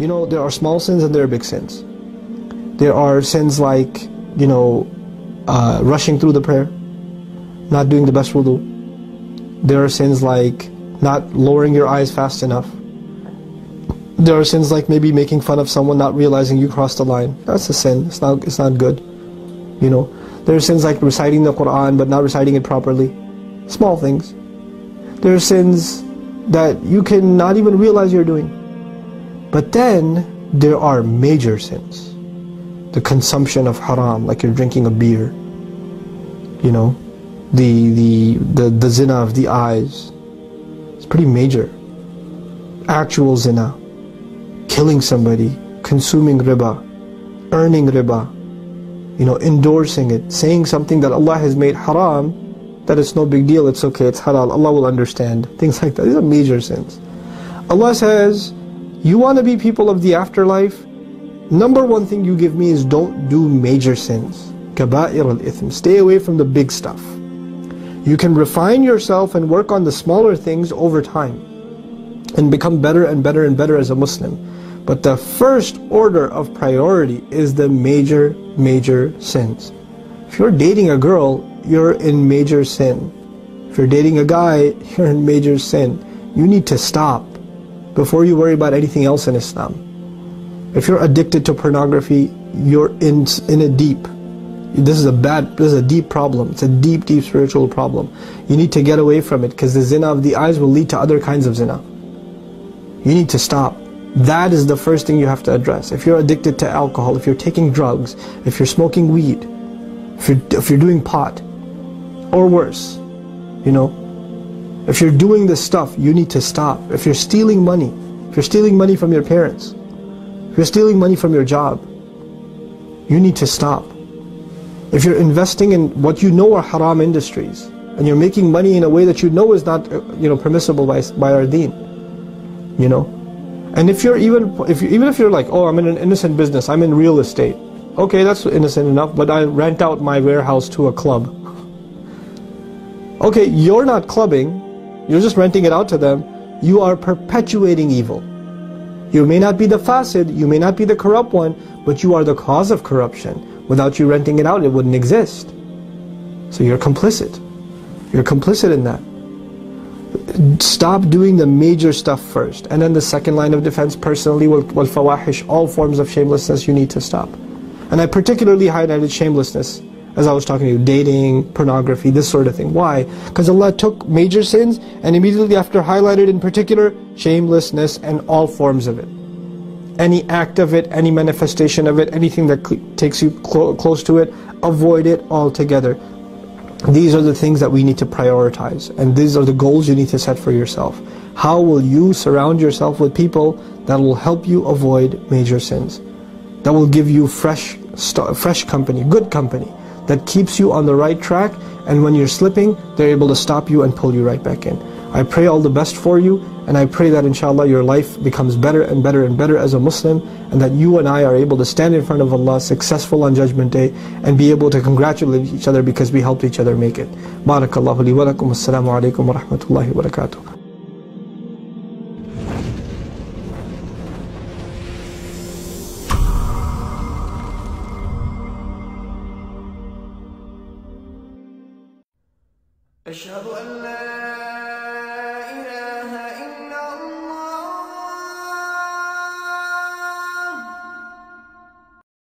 there are small sins and there are big sins. There are sins like, rushing through the prayer, not doing the best wudu. There are sins like not lowering your eyes fast enough. There are sins like maybe making fun of someone, not realizing you crossed the line. That's a sin. It's not good. There are sins like reciting the Quran but not reciting it properly. Small things. There are sins that you can not even realize you're doing. But then there are major sins. The consumption of haram, like you're drinking a beer. The zina of the eyes. It's pretty major. Actual zina. Killing somebody, consuming riba, earning riba, endorsing it, saying something that Allah has made haram, that it's no big deal, it's okay, it's halal, Allah will understand. Things like that. These are major sins. Allah says, you want to be people of the afterlife? Number one thing you give me is don't do major sins. Kaba'ir al-ithm. Stay away from the big stuff. You can refine yourself and work on the smaller things over time and become better and better and better as a Muslim. But the first order of priority is the major sins. If you're dating a girl, you're in major sin. If you're dating a guy, you're in major sin. You need to stop before you worry about anything else in Islam. If you're addicted to pornography, you're in a deep. This is a deep problem. It's a deep spiritual problem. You need to get away from it, because the zina of the eyes will lead to other kinds of zina. You need to stop. That is the first thing you have to address. If you're addicted to alcohol, if you're taking drugs, if you're smoking weed, if you're doing pot, or worse, if you're doing this stuff, you need to stop. If you're stealing money from your parents, if you're stealing money from your job, you need to stop. If you're investing in what you know are haram industries, and you're making money in a way that you know is not permissible by our deen, and if you're like, oh, I'm in an innocent business, I'm in real estate, okay, that's innocent enough, but I rent out my warehouse to a club. Okay, you're not clubbing, you're just renting it out to them. You are perpetuating evil. You may not be the fasid, you may not be the corrupt one, but you are the cause of corruption. Without you renting it out, it wouldn't exist. So you're complicit. You're complicit in that. Stop doing the major stuff first. And then the second line of defense, personally, wal fawahish, all forms of shamelessness, you need to stop. And I particularly highlighted shamelessness as I was talking to you, dating, pornography, this sort of thing. Why? Because Allah took major sins and immediately after highlighted in particular shamelessness and all forms of it. Any act of it, any manifestation of it, anything that takes you close to it, avoid it altogether. These are the things that we need to prioritize, and these are the goals you need to set for yourself. How will you surround yourself with people that will help you avoid major sins? That will give you fresh company, good company, that keeps you on the right track, and when you're slipping, they're able to stop you and pull you right back in. I pray all the best for you, and I pray that inshallah your life becomes better and better and better as a Muslim, and that you and I are able to stand in front of Allah successful on Judgment Day and be able to congratulate each other because we helped each other make it. Barakallahu li wa lakum. Assalamu alaikum wa rahmatullahi wa barakatuh. أشهد أن لا